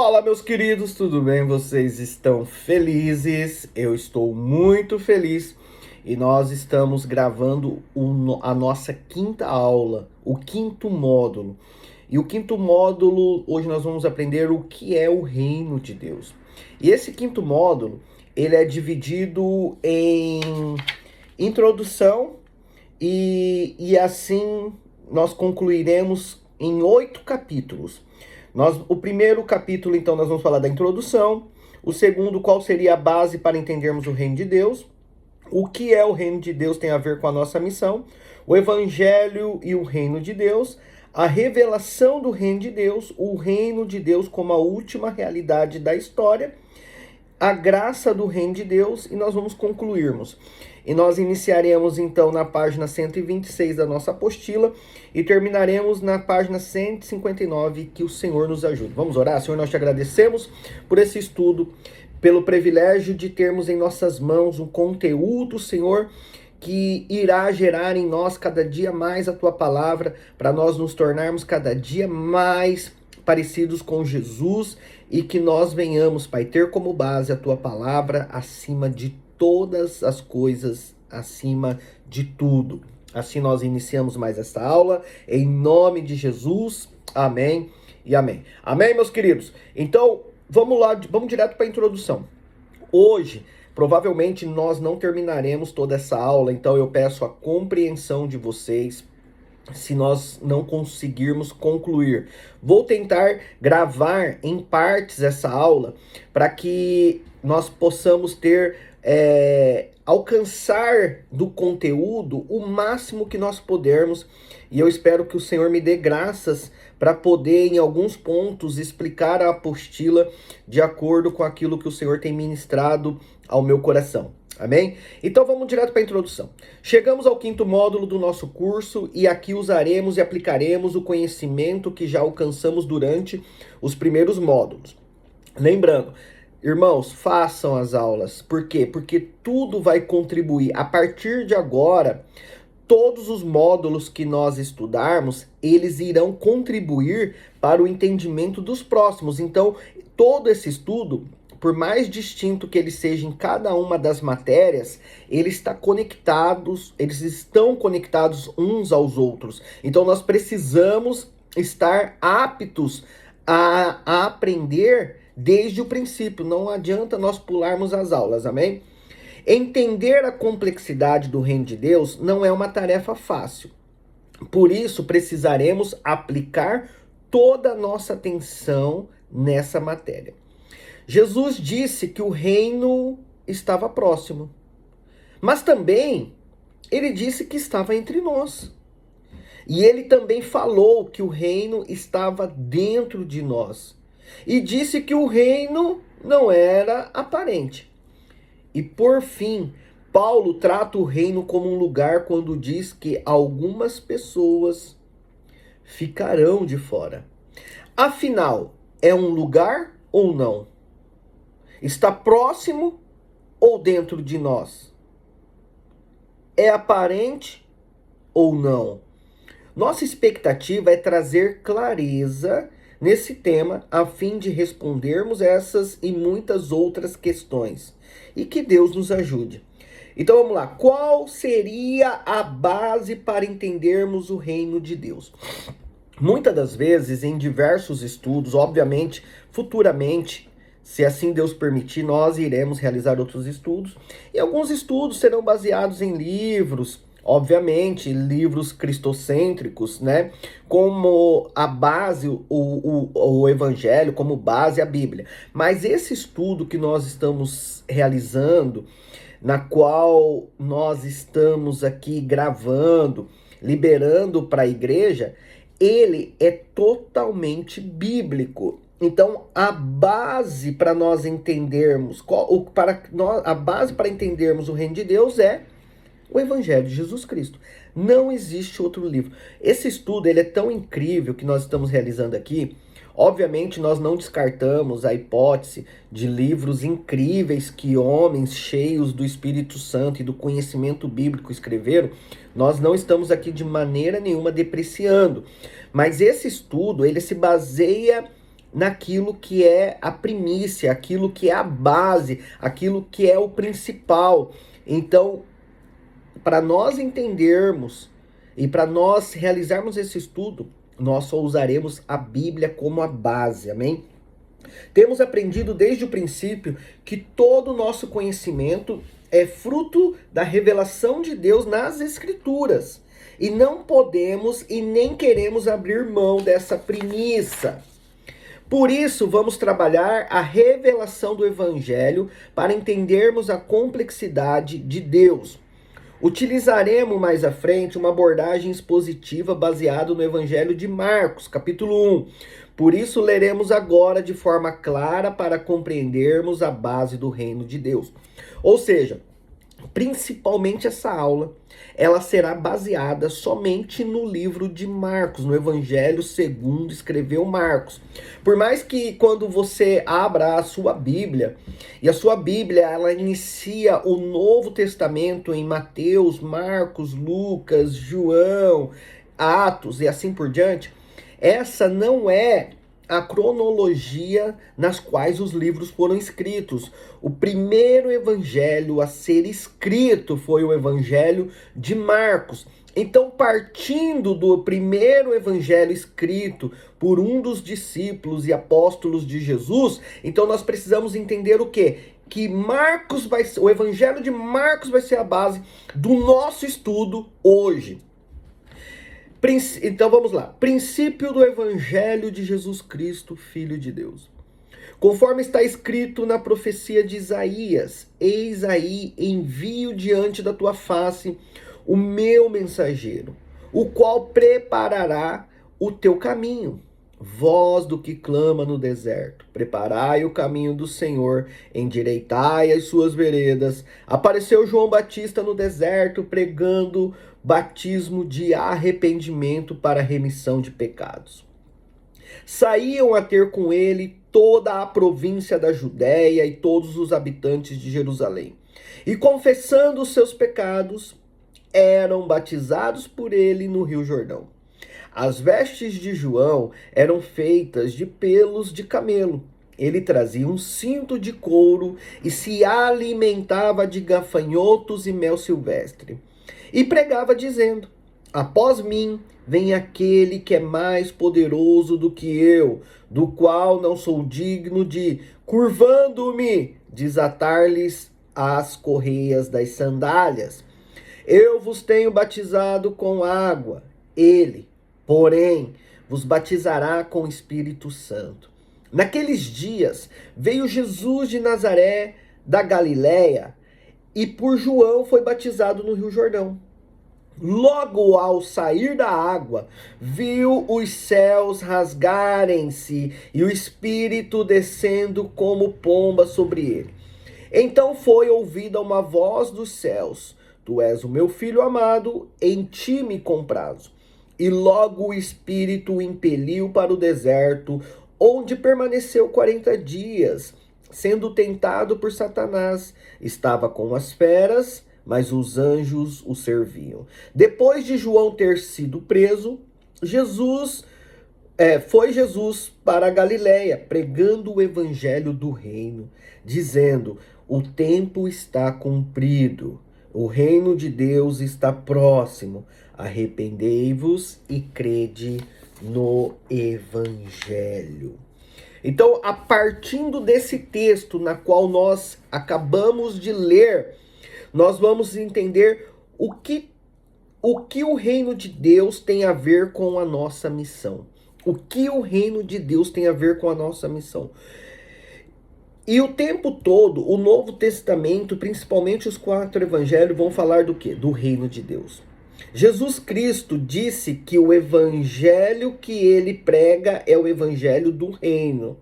Fala, meus queridos, tudo bem? Vocês estão felizes? Eu estou muito feliz e nós estamos gravando a nossa quinta aula, o quinto módulo. E o quinto módulo, hoje nós vamos aprender o que é o reino de Deus. E esse quinto módulo, ele é dividido em introdução e assim nós concluiremos em 8 capítulos. O primeiro capítulo, então, nós vamos falar da introdução. O segundo, qual seria a base para entendermos o reino de Deus. O que é o reino de Deus tem a ver com a nossa missão. O evangelho e o reino de Deus. A revelação do reino de Deus. O reino de Deus como a última realidade da história. A graça do reino de Deus. E nós vamos concluirmos. E nós iniciaremos então na página 126 da nossa apostila e terminaremos na página 159, que o Senhor nos ajude. Vamos orar? Senhor, nós te agradecemos por esse estudo, pelo privilégio de termos em nossas mãos um conteúdo, Senhor, que irá gerar em nós cada dia mais a tua palavra, para nós nos tornarmos cada dia mais parecidos com Jesus e que nós venhamos, Pai, ter como base a tua palavra acima de todas as coisas, acima de tudo. Assim nós iniciamos mais esta aula, em nome de Jesus, amém e amém. Amém, meus queridos? Então, vamos lá, vamos direto para a introdução. Hoje, provavelmente nós não terminaremos toda essa aula, então eu peço a compreensão de vocês, se nós não conseguirmos concluir. Vou tentar gravar em partes essa aula, para que nós possamos ter alcançar do conteúdo o máximo que nós pudermos, e eu espero que o Senhor me dê graças para poder em alguns pontos explicar a apostila de acordo com aquilo que o Senhor tem ministrado ao meu coração. Amém? Então vamos direto para a introdução. Chegamos ao quinto módulo do nosso curso e aqui usaremos e aplicaremos o conhecimento que já alcançamos durante os primeiros módulos. Lembrando, irmãos, façam as aulas. Por quê? Porque tudo vai contribuir. A partir de agora, todos os módulos que nós estudarmos, eles irão contribuir para o entendimento dos próximos. Então, todo esse estudo, por mais distinto que ele seja em cada uma das matérias, eles estão conectados uns aos outros. Então, nós precisamos estar aptos a aprender desde o princípio. Não adianta nós pularmos as aulas, amém? Entender a complexidade do reino de Deus não é uma tarefa fácil. Por isso, precisaremos aplicar toda a nossa atenção nessa matéria. Jesus disse que o reino estava próximo, mas também ele disse que estava entre nós. E ele também falou que o reino estava dentro de nós. E disse que o reino não era aparente. E por fim, Paulo trata o reino como um lugar quando diz que algumas pessoas ficarão de fora. Afinal, é um lugar ou não? Está próximo ou dentro de nós? É aparente ou não? Nossa expectativa é trazer clareza nesse tema, a fim de respondermos essas e muitas outras questões. E que Deus nos ajude. Então vamos lá. Qual seria a base para entendermos o reino de Deus? Muitas das vezes, em diversos estudos, obviamente, futuramente, se assim Deus permitir, nós iremos realizar outros estudos. E alguns estudos serão baseados em livros, obviamente, livros cristocêntricos, né? Como a base, o evangelho, como base a Bíblia. Mas esse estudo que nós estamos realizando, na qual nós estamos aqui gravando, liberando para a igreja, ele é totalmente bíblico. Então, a base para nós entendermos, a base para entendermos o reino de Deus é o Evangelho de Jesus Cristo. Não existe outro livro. Esse estudo ele é tão incrível que nós estamos realizando aqui. Obviamente, nós não descartamos a hipótese de livros incríveis que homens cheios do Espírito Santo e do conhecimento bíblico escreveram. Nós não estamos aqui de maneira nenhuma depreciando. Mas esse estudo, ele se baseia naquilo que é a primícia, aquilo que é a base, aquilo que é o principal. Então, para nós entendermos e para nós realizarmos esse estudo, nós só usaremos a Bíblia como a base, amém? Temos aprendido desde o princípio que todo o nosso conhecimento é fruto da revelação de Deus nas Escrituras. E não podemos e nem queremos abrir mão dessa premissa. Por isso, vamos trabalhar a revelação do Evangelho para entendermos a complexidade de Deus. Utilizaremos mais à frente uma abordagem expositiva baseada no Evangelho de Marcos, capítulo 1. Por isso, leremos agora de forma clara para compreendermos a base do reino de Deus. Ou seja, principalmente essa aula, ela será baseada somente no livro de Marcos, no Evangelho segundo escreveu Marcos. Por mais que quando você abra a sua Bíblia, e a sua Bíblia ela inicia o Novo Testamento em Mateus, Marcos, Lucas, João, Atos e assim por diante, essa não é a cronologia nas quais os livros foram escritos. O primeiro evangelho a ser escrito foi o evangelho de Marcos. Então, partindo do primeiro evangelho escrito por um dos discípulos e apóstolos de Jesus, então nós precisamos entender o quê? Que Marcos o evangelho de Marcos vai ser a base do nosso estudo hoje. Então vamos lá. Princípio do Evangelho de Jesus Cristo, Filho de Deus. Conforme está escrito na profecia de Isaías: eis aí envio diante da tua face o meu mensageiro, o qual preparará o teu caminho. Voz do que clama no deserto: preparai o caminho do Senhor, endireitai as suas veredas. Apareceu João Batista no deserto, pregando batismo de arrependimento para remissão de pecados. Saíam a ter com ele toda a província da Judéia e todos os habitantes de Jerusalém. E confessando os seus pecados, eram batizados por ele no Rio Jordão. As vestes de João eram feitas de pelos de camelo. Ele trazia um cinto de couro e se alimentava de gafanhotos e mel silvestre. E pregava dizendo: após mim vem aquele que é mais poderoso do que eu, do qual não sou digno de, curvando-me, desatar-lhes as correias das sandálias. Eu vos tenho batizado com água, ele, porém, vos batizará com o Espírito Santo. Naqueles dias veio Jesus de Nazaré da Galiléia e por João foi batizado no Rio Jordão. Logo ao sair da água, viu os céus rasgarem-se e o Espírito descendo como pomba sobre ele. Então foi ouvida uma voz dos céus: tu és o meu filho amado, em ti me comprazo. E logo o Espírito o impeliu para o deserto, onde permaneceu 40 dias, sendo tentado por Satanás. Estava com as feras, mas os anjos o serviam. Depois de João ter sido preso, foi Jesus para a Galiléia, pregando o evangelho do reino, dizendo: o tempo está cumprido, o reino de Deus está próximo, arrependei-vos e crede no evangelho. Então, a partir desse texto na qual nós acabamos de ler, nós vamos entender o que o reino de Deus tem a ver com a nossa missão. O que o reino de Deus tem a ver com a nossa missão. E o tempo todo, o Novo Testamento, principalmente os 4 evangelhos, vão falar do quê? Do reino de Deus. Jesus Cristo disse que o evangelho que ele prega é o evangelho do reino.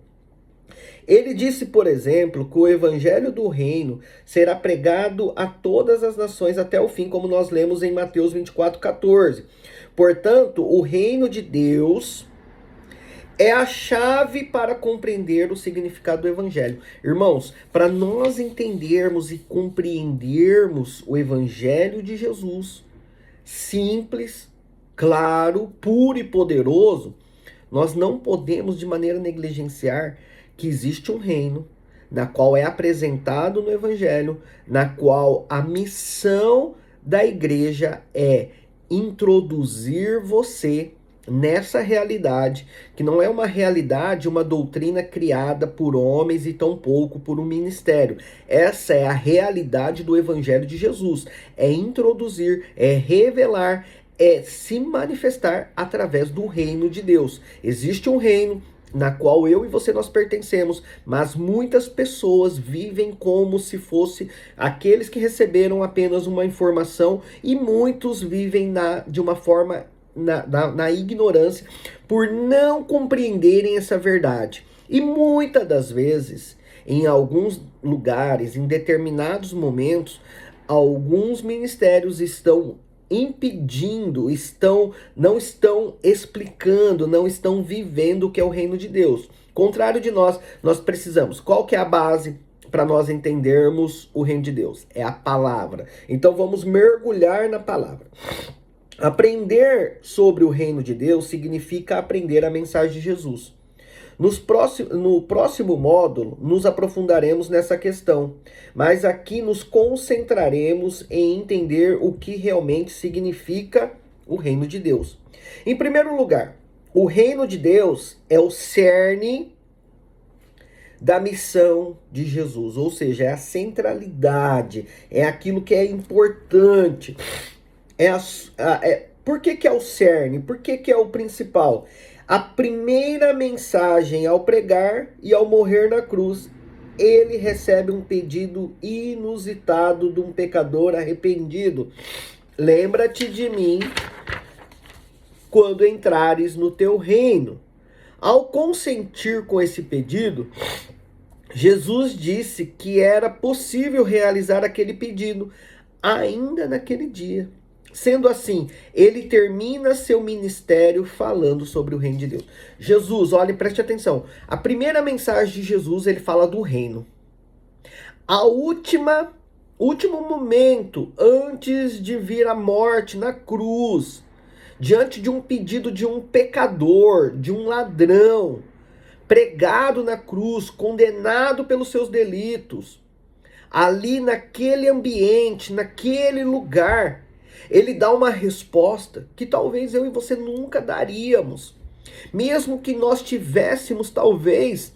Ele disse, por exemplo, que o evangelho do reino será pregado a todas as nações até o fim, como nós lemos em Mateus 24:14. Portanto, o reino de Deus é a chave para compreender o significado do evangelho. Irmãos, para nós entendermos e compreendermos o evangelho de Jesus, simples, claro, puro e poderoso, nós não podemos de maneira negligenciar que existe um reino na qual é apresentado no Evangelho, na qual a missão da igreja é introduzir você nessa realidade, que não é uma realidade, uma doutrina criada por homens e tampouco por um ministério. Essa é a realidade do Evangelho de Jesus. É introduzir, é revelar, é se manifestar através do reino de Deus. Existe um reino na qual eu e você nós pertencemos, mas muitas pessoas vivem como se fosse aqueles que receberam apenas uma informação, e muitos vivem de uma forma na ignorância, por não compreenderem essa verdade. E muitas das vezes, em alguns lugares, em determinados momentos, alguns ministérios estão impedindo, não estão explicando, não estão vivendo o que é o reino de Deus. Contrário de nós precisamos. Qual que é a base para nós entendermos o reino de Deus? É a palavra. Então vamos mergulhar na palavra. Aprender sobre o reino de Deus significa aprender a mensagem de Jesus. No próximo módulo, nos aprofundaremos nessa questão, mas aqui nos concentraremos em entender o que realmente significa o reino de Deus. Em primeiro lugar, o reino de Deus é o cerne da missão de Jesus, ou seja, é a centralidade, é aquilo que é importante. Por que é o cerne? Por que é o principal? A primeira mensagem ao pregar e ao morrer na cruz, ele recebe um pedido inusitado de um pecador arrependido. Lembra-te de mim quando entrares no teu reino. Ao consentir com esse pedido, Jesus disse que era possível realizar aquele pedido ainda naquele dia. Sendo assim, ele termina seu ministério falando sobre o reino de Deus. Jesus, olha, preste atenção. A primeira mensagem de Jesus, ele fala do reino. Último momento, antes de vir a morte na cruz, diante de um pedido de um pecador, de um ladrão, pregado na cruz, condenado pelos seus delitos, ali naquele ambiente, naquele lugar, ele dá uma resposta que talvez eu e você nunca daríamos. Mesmo que nós tivéssemos, talvez,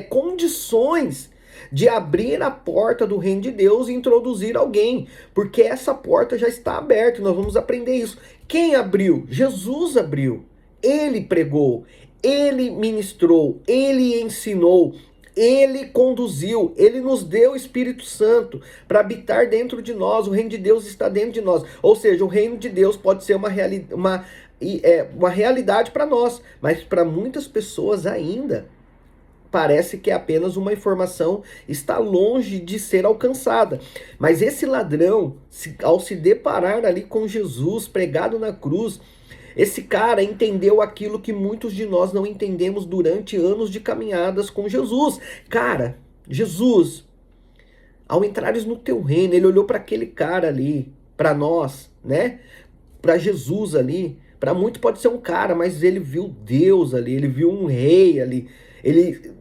condições de abrir a porta do reino de Deus e introduzir alguém. Porque essa porta já está aberta, nós vamos aprender isso. Quem abriu? Jesus abriu. Ele pregou, ele ministrou, ele ensinou, ele conduziu, ele nos deu o Espírito Santo para habitar dentro de nós. O reino de Deus está dentro de nós. Ou seja, o reino de Deus pode ser uma realidade para nós, mas para muitas pessoas ainda parece que é apenas uma informação, está longe de ser alcançada. Mas esse ladrão, ao se deparar ali com Jesus pregado na cruz, esse cara entendeu aquilo que muitos de nós não entendemos durante anos de caminhadas com Jesus. Cara, Jesus, ao entrares no teu reino, ele olhou para aquele cara ali, para nós, né? Para Jesus ali. Para muito pode ser um cara, mas ele viu Deus ali, ele viu um rei ali.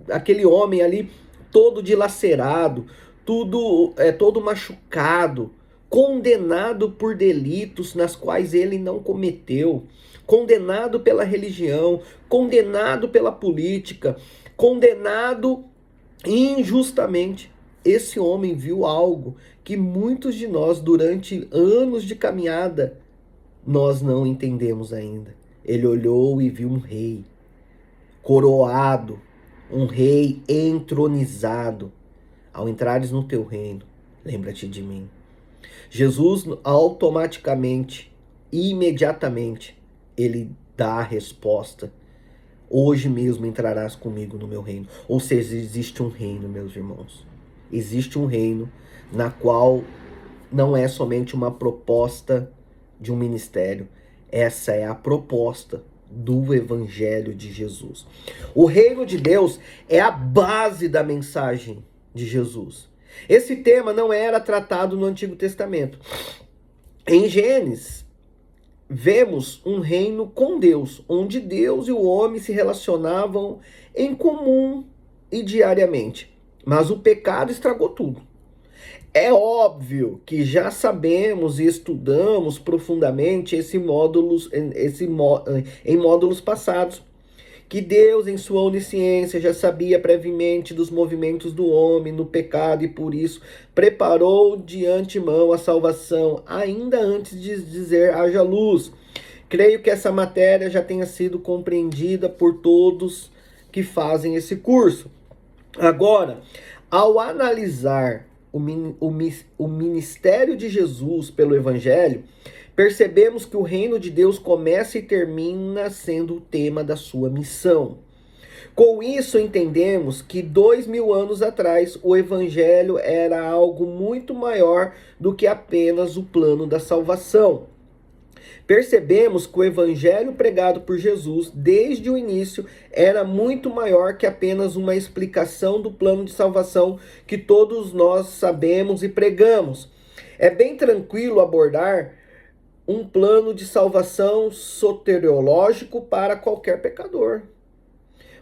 Aquele homem ali todo dilacerado, todo machucado, condenado por delitos nas quais ele não cometeu, condenado pela religião, condenado pela política, condenado injustamente. Esse homem viu algo que muitos de nós, durante anos de caminhada, nós não entendemos ainda. Ele olhou e viu um rei coroado, um rei entronizado. Ao entrares no teu reino, lembra-te de mim. Jesus automaticamente, imediatamente, ele dá a resposta. Hoje mesmo entrarás comigo no meu reino. Ou seja, existe um reino, meus irmãos. Existe um reino na qual não é somente uma proposta de um ministério. Essa é a proposta do Evangelho de Jesus. O reino de Deus é a base da mensagem de Jesus. Esse tema não era tratado no Antigo Testamento. Em Gênesis, vemos um reino com Deus, onde Deus e o homem se relacionavam em comum e diariamente. Mas o pecado estragou tudo. É óbvio que já sabemos e estudamos profundamente em módulos passados, que Deus, em sua onisciência, já sabia previamente dos movimentos do homem no pecado e por isso preparou de antemão a salvação, ainda antes de dizer haja luz. Creio que essa matéria já tenha sido compreendida por todos que fazem esse curso. Agora, ao analisar o ministério de Jesus pelo Evangelho, percebemos que o reino de Deus começa e termina sendo o tema da sua missão. Com isso, entendemos que 2000 anos atrás, o Evangelho era algo muito maior do que apenas o plano da salvação. Percebemos que o evangelho pregado por Jesus desde o início era muito maior que apenas uma explicação do plano de salvação que todos nós sabemos e pregamos. É bem tranquilo abordar um plano de salvação soteriológico para qualquer pecador.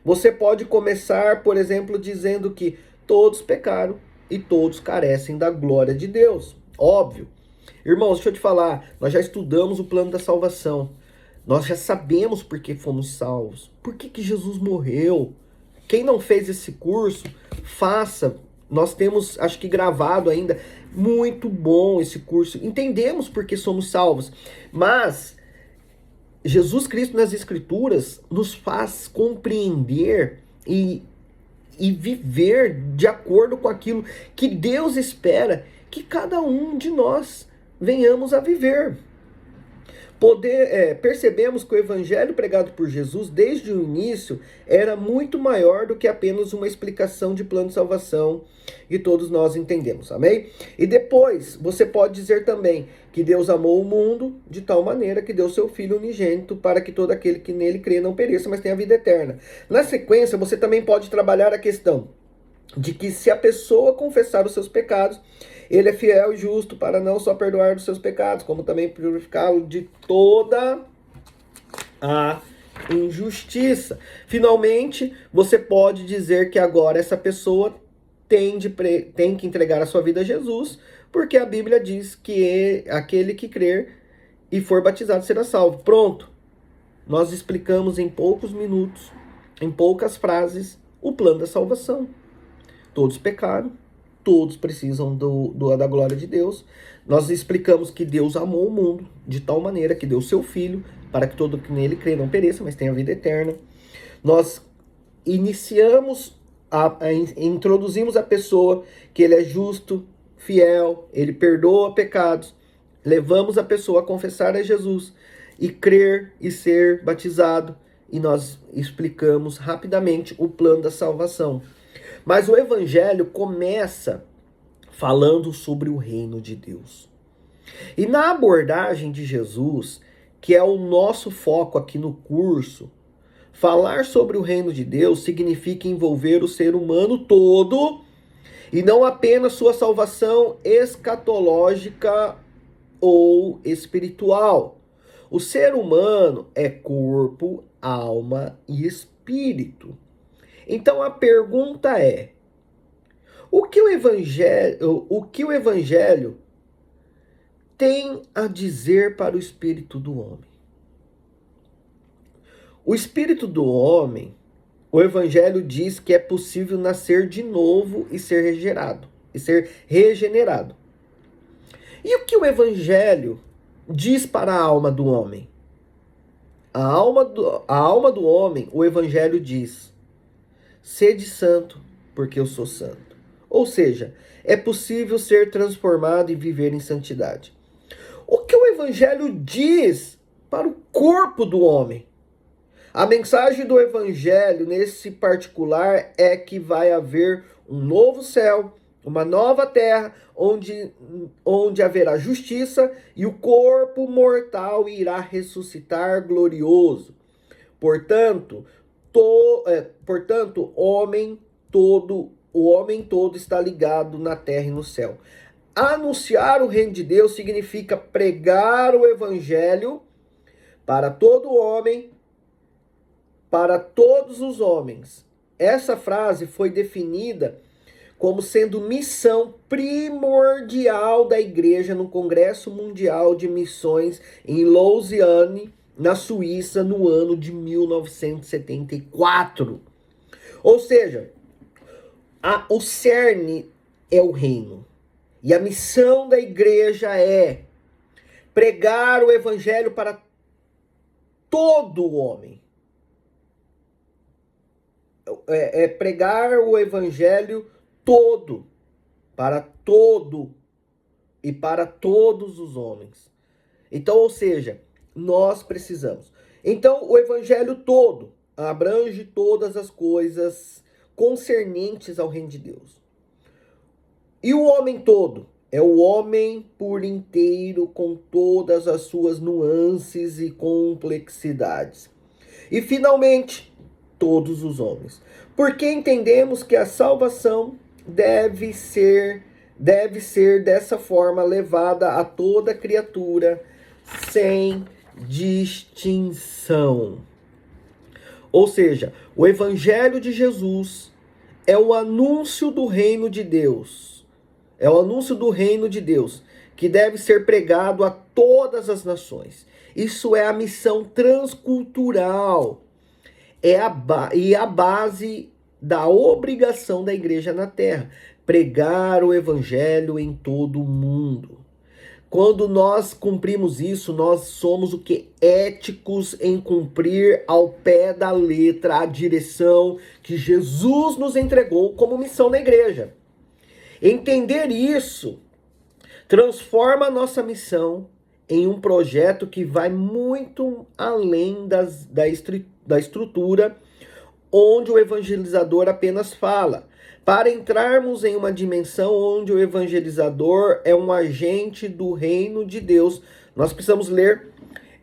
Você pode começar, por exemplo, dizendo que todos pecaram e todos carecem da glória de Deus. Óbvio. Irmãos, deixa eu te falar, nós já estudamos o plano da salvação. Nós já sabemos por que fomos salvos. Por que Jesus morreu? Quem não fez esse curso, faça. Nós temos, acho que gravado ainda, muito bom esse curso. Entendemos por que somos salvos. Mas Jesus Cristo nas Escrituras nos faz compreender e viver de acordo com aquilo que Deus espera que cada um de nós venhamos a viver. Percebemos que o evangelho pregado por Jesus desde o início era muito maior do que apenas uma explicação de plano de salvação, e todos nós entendemos, amém? E depois, você pode dizer também que Deus amou o mundo de tal maneira que deu seu Filho unigênito para que todo aquele que nele crê não pereça, mas tenha vida eterna. Na sequência, você também pode trabalhar a questão de que se a pessoa confessar os seus pecados, ele é fiel e justo para não só perdoar os seus pecados, como também purificá-lo de toda a injustiça. Finalmente, você pode dizer que agora essa pessoa tem que entregar a sua vida a Jesus, porque a Bíblia diz que aquele que crer e for batizado será salvo. Pronto. Nós explicamos em poucos minutos, em poucas frases, o plano da salvação. Todos pecaram, todos precisam da glória de Deus. Nós explicamos que Deus amou o mundo de tal maneira que deu seu Filho para que todo que nele crê não pereça, mas tenha vida eterna. Nós introduzimos a pessoa que ele é justo, fiel, ele perdoa pecados. Levamos a pessoa a confessar a Jesus e crer e ser batizado. E nós explicamos rapidamente o plano da salvação. Mas o evangelho começa falando sobre o reino de Deus. E na abordagem de Jesus, que é o nosso foco aqui no curso, falar sobre o reino de Deus significa envolver o ser humano todo e não apenas sua salvação escatológica ou espiritual. O ser humano é corpo, alma e espírito. Então a pergunta é: o que o evangelho tem a dizer para o espírito do homem? O espírito do homem, o evangelho diz que é possível nascer de novo e ser regenerado. E o que o evangelho diz para a alma do homem? A alma do homem, o evangelho diz: sede santo, porque eu sou santo. Ou seja, é possível ser transformado e viver em santidade. O que o evangelho diz para o corpo do homem? A mensagem do evangelho nesse particular é que vai haver um novo céu, uma nova terra, onde haverá justiça e o corpo mortal irá ressuscitar glorioso. Portanto, o homem todo está ligado na terra e no céu. Anunciar o reino de Deus significa pregar o evangelho para todo homem, para todos os homens. Essa frase foi definida como sendo missão primordial da igreja no Congresso Mundial de Missões em Lausanne, na Suíça, no ano de 1974. Ou seja, o cerne é o reino. E a missão da igreja é pregar o evangelho para todo homem. É pregar o evangelho todo, para todo e para todos os homens. Então, ou seja, nós precisamos. Então, o evangelho todo abrange todas as coisas concernentes ao reino de Deus. E o homem todo é o homem por inteiro, com todas as suas nuances e complexidades. E, finalmente, todos os homens. Porque entendemos que a salvação deve ser dessa forma levada a toda criatura sem distinção. Ou seja, o evangelho de Jesus é o anúncio do reino de Deus. É o anúncio do reino de Deus que deve ser pregado a todas as nações. Isso é a missão transcultural. E a base da obrigação da igreja na terra, pregar o evangelho em todo o mundo. Quando nós cumprimos isso, nós somos o que? Éticos em cumprir ao pé da letra a direção que Jesus nos entregou como missão na igreja. Entender isso transforma a nossa missão em um projeto que vai muito além da estrutura onde o evangelizador apenas fala, para entrarmos em uma dimensão onde o evangelizador é um agente do reino de Deus. Nós precisamos ler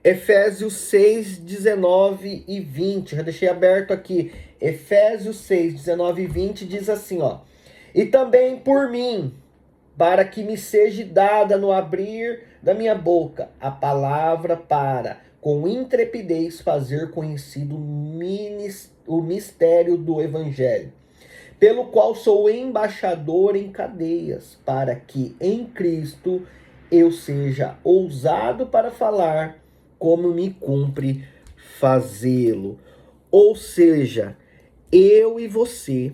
Efésios 6, 19 e 20. Já deixei aberto aqui. Efésios 6, 19 e 20 diz assim, ó. E também por mim, para que me seja dada no abrir da minha boca a palavra para, com intrepidez, fazer conhecido o mistério do evangelho, pelo qual sou embaixador em cadeias, para que em Cristo eu seja ousado para falar, como me cumpre fazê-lo. Ou seja, eu e você,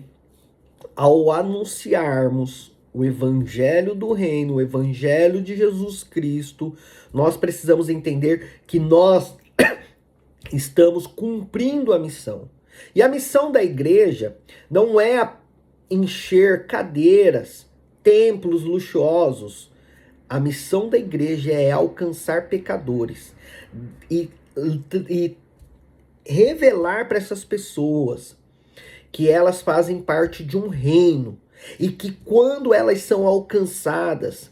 ao anunciarmos o evangelho do reino, o evangelho de Jesus Cristo, nós precisamos entender que nós estamos cumprindo a missão. E a missão da igreja não é encher cadeiras, templos luxuosos. A missão da igreja é alcançar pecadores e revelar para essas pessoas que elas fazem parte de um reino e que quando elas são alcançadas,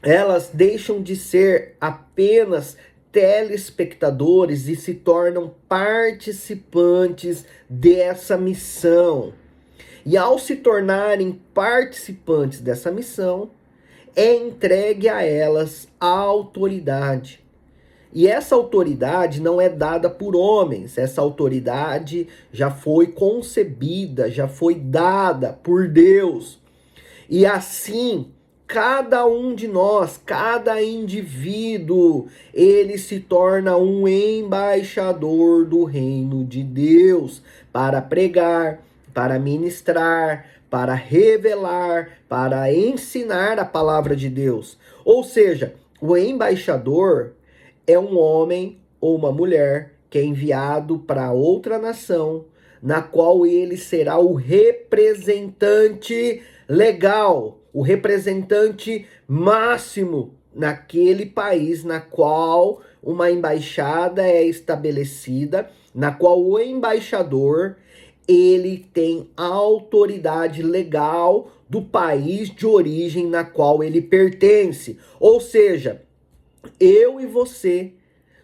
elas deixam de ser apenas telespectadores e se tornam participantes dessa missão. E ao se tornarem participantes dessa missão, é entregue a elas a autoridade. E essa autoridade não é dada por homens, essa autoridade já foi concebida, já foi dada por Deus. E assim, cada um de nós, cada indivíduo, ele se torna um embaixador do reino de Deus para pregar, para ministrar, para revelar, para ensinar a palavra de Deus. Ou seja, o embaixador é um homem ou uma mulher que é enviado para outra nação, na qual ele será o representante legal, o representante máximo naquele país na qual uma embaixada é estabelecida, na qual o embaixador ele tem a autoridade legal do país de origem na qual ele pertence. Ou seja, eu e você,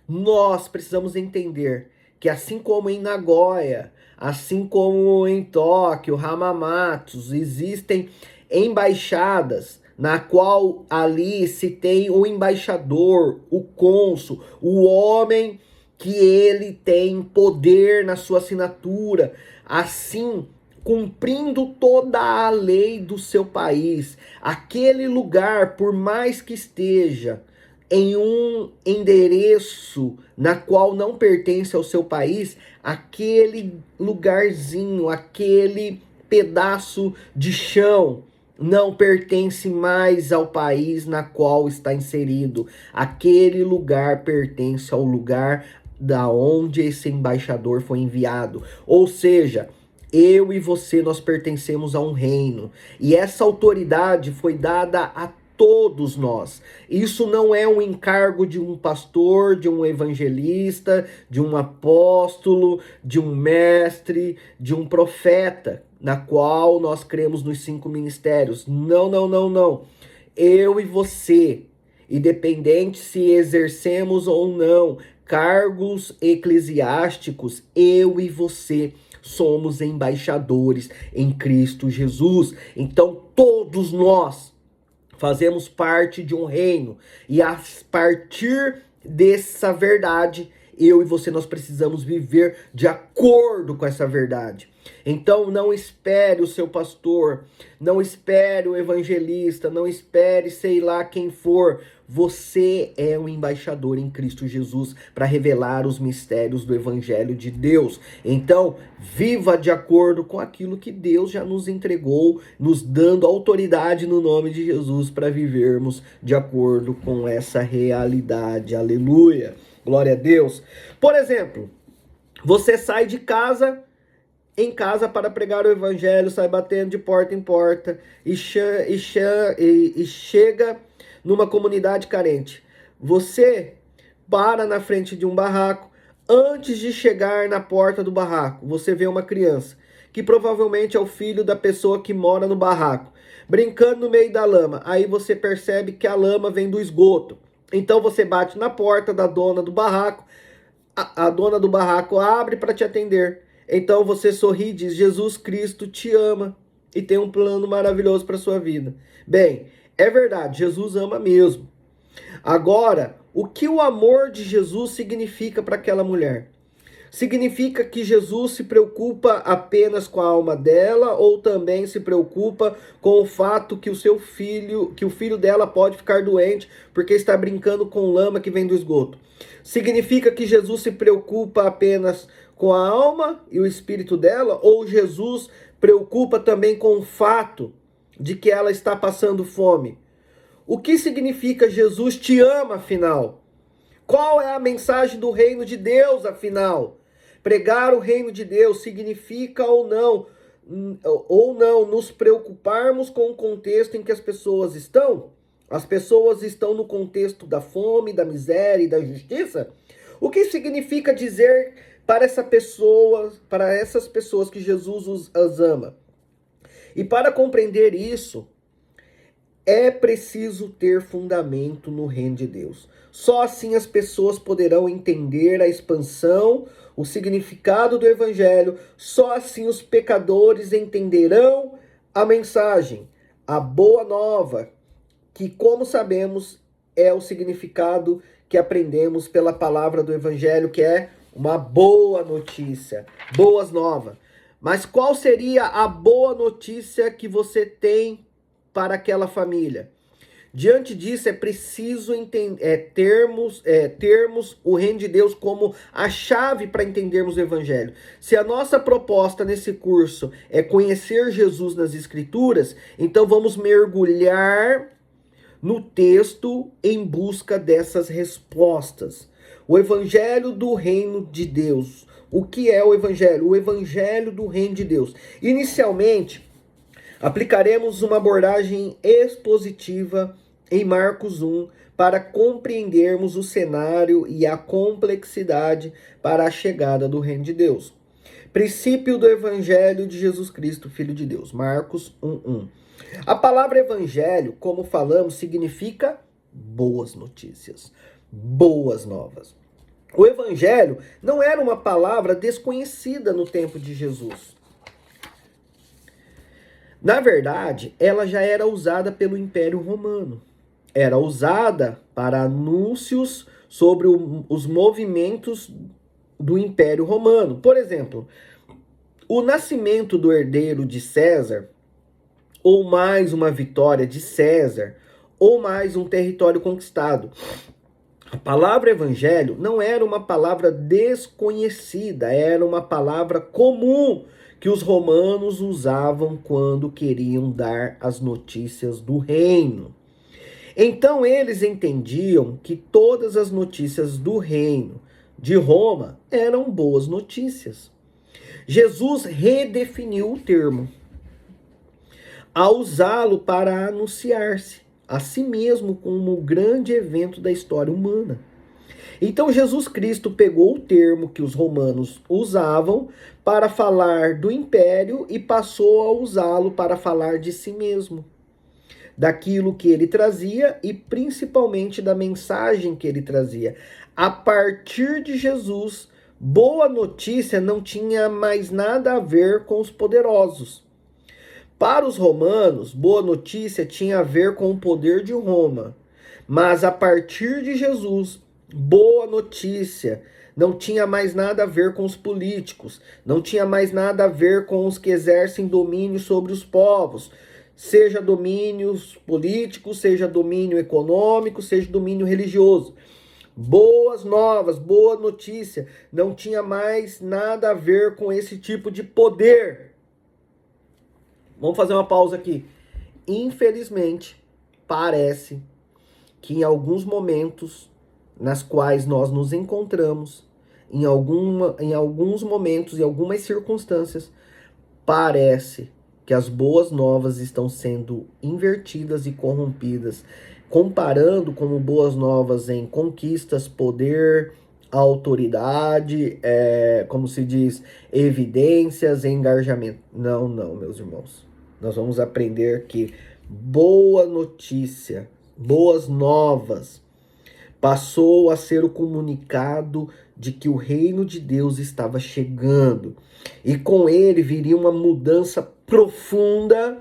nós precisamos entender que assim como em Nagoya, assim como em Tóquio, Hamamatsu, existem embaixadas na qual ali se tem o embaixador, o cônsul, o homem que ele tem poder na sua assinatura, assim cumprindo toda a lei do seu país. Aquele lugar, por mais que esteja em um endereço na qual não pertence ao seu país, aquele lugarzinho, aquele pedaço de chão não pertence mais ao país na qual está inserido. Aquele lugar pertence ao lugar da onde esse embaixador foi enviado. Ou seja, eu e você, nós pertencemos a um reino. E essa autoridade foi dada a todos nós. Isso não é um encargo de um pastor, de um evangelista, de um apóstolo, de um mestre, de um profeta, na qual nós cremos nos 5 ministérios. Não, não, não, não. Eu e você, independente se exercemos ou não cargos eclesiásticos, eu e você somos embaixadores em Cristo Jesus. Então, todos nós fazemos parte de um reino, e a partir dessa verdade, eu e você, nós precisamos viver de acordo com essa verdade. Então não espere o seu pastor, não espere o evangelista, não espere sei lá quem for. Você é um embaixador em Cristo Jesus para revelar os mistérios do Evangelho de Deus. Então, viva de acordo com aquilo que Deus já nos entregou, nos dando autoridade no nome de Jesus para vivermos de acordo com essa realidade. Aleluia! Glória a Deus. Por exemplo, você sai de casa em casa para pregar o evangelho, sai batendo de porta em porta e chega numa comunidade carente. Você para na frente de um barraco. Antes de chegar na porta do barraco, você vê uma criança, que provavelmente é o filho da pessoa que mora no barraco, brincando no meio da lama. Aí você percebe que a lama vem do esgoto. Então você bate na porta da dona do barraco. A dona do barraco abre para te atender. Então você sorri e diz: Jesus Cristo te ama e tem um plano maravilhoso para sua vida. Bem, é verdade, Jesus ama mesmo. Agora, o que o amor de Jesus significa para aquela mulher? Significa que Jesus se preocupa apenas com a alma dela, ou também se preocupa com o fato que o filho dela pode ficar doente porque está brincando com lama que vem do esgoto? Significa que Jesus se preocupa apenas com a alma e o espírito dela, ou Jesus preocupa também com o fato de que ela está passando fome? O que significa Jesus te ama, afinal? Qual é a mensagem do reino de Deus, afinal? Pregar o reino de Deus significa ou não nos preocuparmos com o contexto em que as pessoas estão? As pessoas estão no contexto da fome, da miséria e da injustiça? O que significa dizer para essas pessoas que Jesus as ama? E para compreender isso, é preciso ter fundamento no reino de Deus. Só assim as pessoas poderão entender a expansão, o significado do evangelho. Só assim os pecadores entenderão a mensagem, a boa nova, que, como sabemos, é o significado que aprendemos pela palavra do evangelho, que é uma boa notícia, boas novas. Mas qual seria a boa notícia que você tem para aquela família? Diante disso, é preciso termos o reino de Deus como a chave para entendermos o evangelho. Se a nossa proposta nesse curso é conhecer Jesus nas Escrituras, então vamos mergulhar no texto em busca dessas respostas. O evangelho do reino de Deus. O que é o evangelho? O evangelho do reino de Deus. Inicialmente, aplicaremos uma abordagem expositiva em Marcos 1 para compreendermos o cenário e a complexidade para a chegada do reino de Deus. Princípio do evangelho de Jesus Cristo, Filho de Deus. Marcos 1:1. A palavra evangelho, como falamos, significa boas notícias, boas novas. O evangelho não era uma palavra desconhecida no tempo de Jesus. Na verdade, ela já era usada pelo Império Romano. Era usada para anúncios sobre os movimentos do Império Romano. Por exemplo, o nascimento do herdeiro de César, ou mais uma vitória de César, ou mais um território conquistado. A palavra evangelho não era uma palavra desconhecida, era uma palavra comum que os romanos usavam quando queriam dar as notícias do reino. Então eles entendiam que todas as notícias do reino de Roma eram boas notícias. Jesus redefiniu o termo ao usá-lo para anunciar-se a si mesmo como o grande evento da história humana. Então Jesus Cristo pegou o termo que os romanos usavam para falar do império e passou a usá-lo para falar de si mesmo, daquilo que ele trazia e principalmente da mensagem que ele trazia. A partir de Jesus, boa notícia não tinha mais nada a ver com os poderosos. Para os romanos, boa notícia tinha a ver com o poder de Roma. Mas a partir de Jesus, boa notícia não tinha mais nada a ver com os políticos, não tinha mais nada a ver com os que exercem domínio sobre os povos, seja domínios políticos, seja domínio econômico, seja domínio religioso. Boas novas, boa notícia, não tinha mais nada a ver com esse tipo de poder. Vamos fazer uma pausa aqui. Infelizmente, parece que em alguns momentos nas quais nós nos encontramos, em alguns momentos, em algumas circunstâncias, parece que as boas novas estão sendo invertidas e corrompidas, comparando como boas novas em conquistas, poder, autoridade, como se diz, evidências, engajamento. Não, meus irmãos. Nós vamos aprender que boa notícia, boas novas, passou a ser o comunicado de que o reino de Deus estava chegando. E com ele viria uma mudança profunda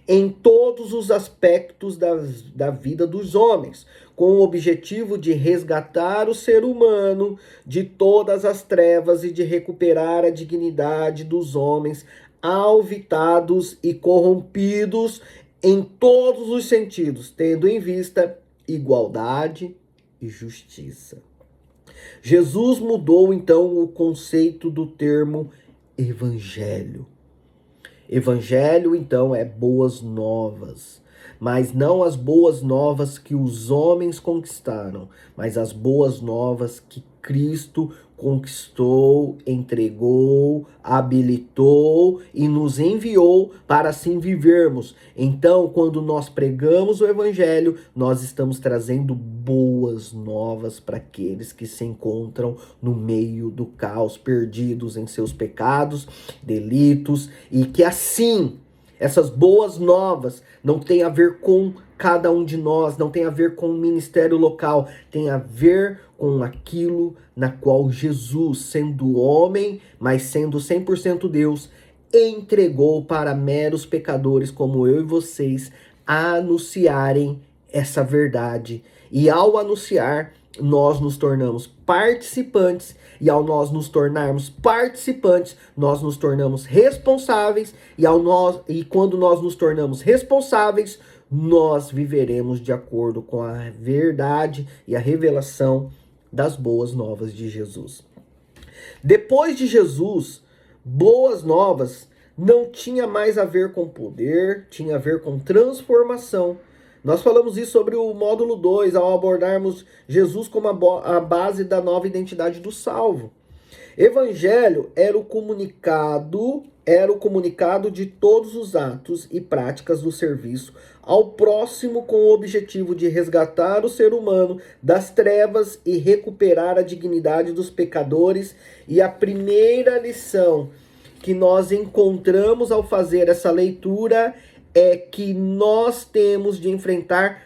em todos os aspectos da vida dos homens, com o objetivo de resgatar o ser humano de todas as trevas e de recuperar a dignidade dos homens alvitados e corrompidos em todos os sentidos, tendo em vista igualdade e justiça. Jesus mudou então o conceito do termo evangelho. Evangelho, então, é boas novas, mas não as boas novas que os homens conquistaram, mas as boas novas que Cristo conquistou, entregou, habilitou e nos enviou para assim vivermos. Então, quando nós pregamos o evangelho, nós estamos trazendo boas novas para aqueles que se encontram no meio do caos, perdidos em seus pecados, delitos, e que assim essas boas novas não tem a ver com cada um de nós, não tem a ver com o ministério local, tem a ver com aquilo na qual Jesus, sendo homem, mas sendo 100% Deus, entregou para meros pecadores como eu e vocês anunciarem essa verdade. E ao anunciar, nós nos tornamos participantes, e ao nós nos tornarmos participantes, nós nos tornamos responsáveis, e quando nós nos tornamos responsáveis, nós viveremos de acordo com a verdade e a revelação das boas novas de Jesus. Depois de Jesus, boas novas não tinha mais a ver com poder, tinha a ver com transformação. Nós falamos isso sobre o módulo 2, ao abordarmos Jesus como a base da nova identidade do salvo. Evangelho era o comunicado de todos os atos e práticas do serviço ao próximo, com o objetivo de resgatar o ser humano das trevas e recuperar a dignidade dos pecadores. E a primeira lição que nós encontramos ao fazer essa leitura é que nós temos de enfrentar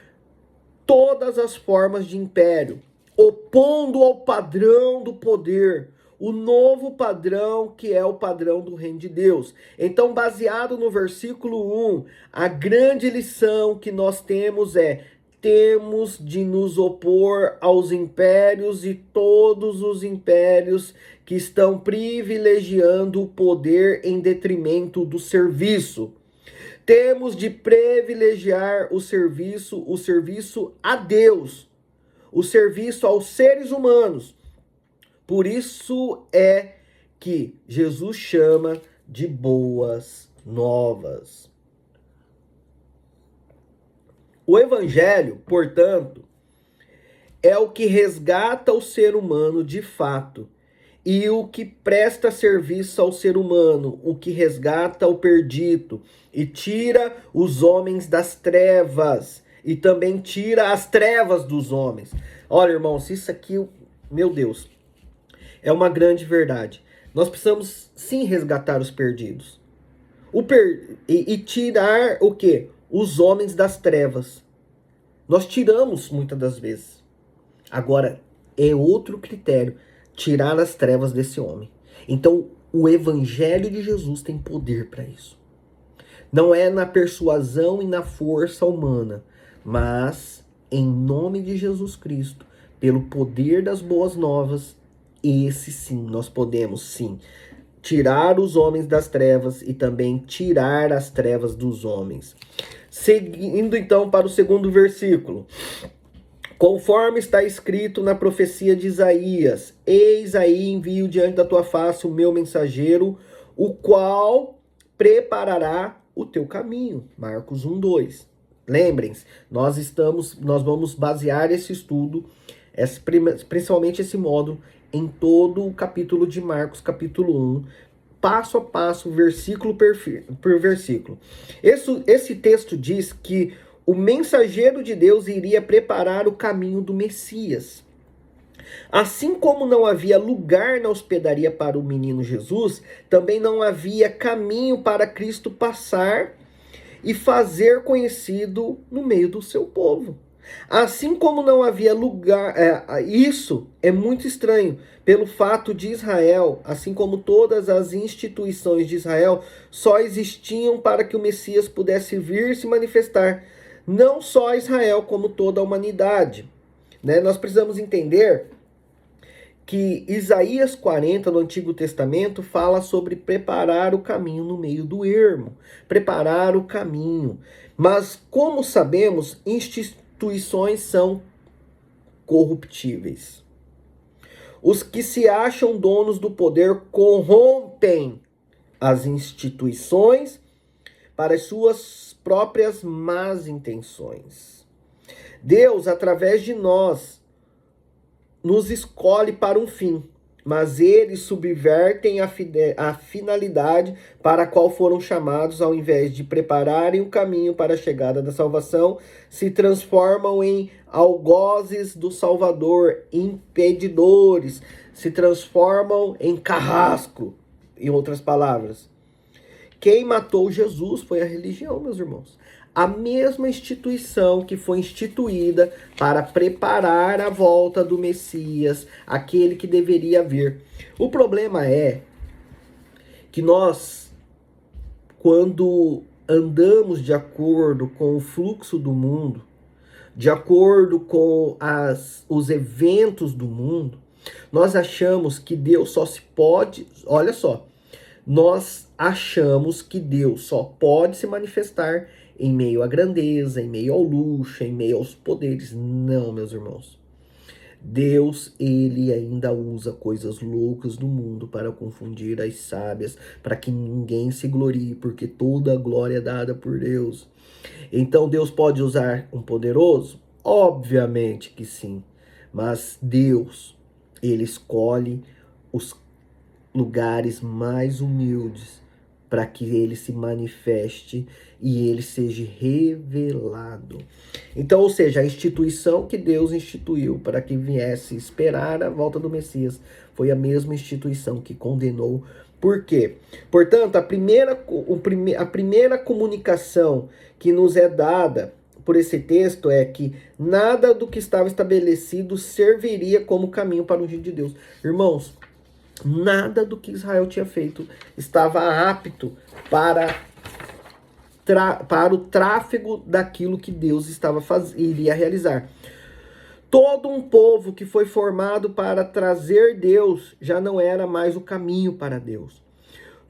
todas as formas de império, opondo ao padrão do poder, o novo padrão que é o padrão do reino de Deus. Então, baseado no versículo 1, a grande lição que nós temos é: temos de nos opor aos impérios e todos os impérios que estão privilegiando o poder em detrimento do serviço. Temos de privilegiar o serviço a Deus, o serviço aos seres humanos. Por isso é que Jesus chama de boas novas. O Evangelho, portanto, é o que resgata o ser humano de fato e o que presta serviço ao ser humano, o que resgata o perdido e tira os homens das trevas e também tira as trevas dos homens. Olha, irmãos, isso aqui, meu Deus, é uma grande verdade. Nós precisamos sim resgatar os perdidos. E tirar o quê? Os homens das trevas. Nós tiramos muitas das vezes. Agora, é outro critério tirar as trevas desse homem. Então, o Evangelho de Jesus tem poder para isso. Não é na persuasão e na força humana, mas em nome de Jesus Cristo, pelo poder das boas novas, esse sim, nós podemos sim tirar os homens das trevas e também tirar as trevas dos homens. Seguindo então para o segundo versículo. Conforme está escrito na profecia de Isaías: eis aí envio diante da tua face o meu mensageiro, o qual preparará o teu caminho. Marcos 1:2. Lembrem-se, nós vamos basear esse estudo, principalmente esse módulo, em todo o capítulo de Marcos, capítulo 1, passo a passo, versículo por versículo. Esse texto diz que o mensageiro de Deus iria preparar o caminho do Messias. Assim como não havia lugar na hospedaria para o menino Jesus, também não havia caminho para Cristo passar e fazer conhecido no meio do seu povo. Assim como não havia lugar, isso é muito estranho, pelo fato de Israel, assim como todas as instituições de Israel, só existiam para que o Messias pudesse vir se manifestar. Não só Israel, como toda a humanidade. Né? Nós precisamos entender que Isaías 40, no Antigo Testamento, fala sobre preparar o caminho no meio do ermo. Preparar o caminho. Mas, como sabemos, instituições são corruptíveis. Os que se acham donos do poder corrompem as instituições para as suas próprias más intenções. Deus, através de nós, nos escolhe para um fim, mas eles subvertem a finalidade para a qual foram chamados. Ao invés de prepararem o caminho para a chegada da salvação, se transformam em algozes do Salvador, impedidores, se transformam em carrasco, em outras palavras. Quem matou Jesus foi a religião, meus irmãos. A mesma instituição que foi instituída para preparar a volta do Messias, aquele que deveria vir. O problema é que nós, quando andamos de acordo com o fluxo do mundo, de acordo com os eventos do mundo, nós achamos que Deus só se pode... Olha só. Nós achamos que Deus só pode se manifestar em meio à grandeza, em meio ao luxo, em meio aos poderes. Não, meus irmãos. Deus, ele ainda usa coisas loucas do mundo para confundir as sábias, para que ninguém se glorie, porque toda a glória é dada por Deus. Então Deus pode usar um poderoso? Obviamente que sim. Mas Deus, ele escolhe os lugares mais humildes para que ele se manifeste e ele seja revelado. Então, ou seja, a instituição que Deus instituiu para que viesse esperar a volta do Messias foi a mesma instituição que condenou. Por quê? Portanto, a primeira comunicação que nos é dada por esse texto é que nada do que estava estabelecido serviria como caminho para o reino de Deus. Irmãos, Nada do que Israel tinha feito estava apto para o tráfego daquilo que Deus iria realizar. Todo um povo que foi formado para trazer Deus já não era mais o caminho para Deus.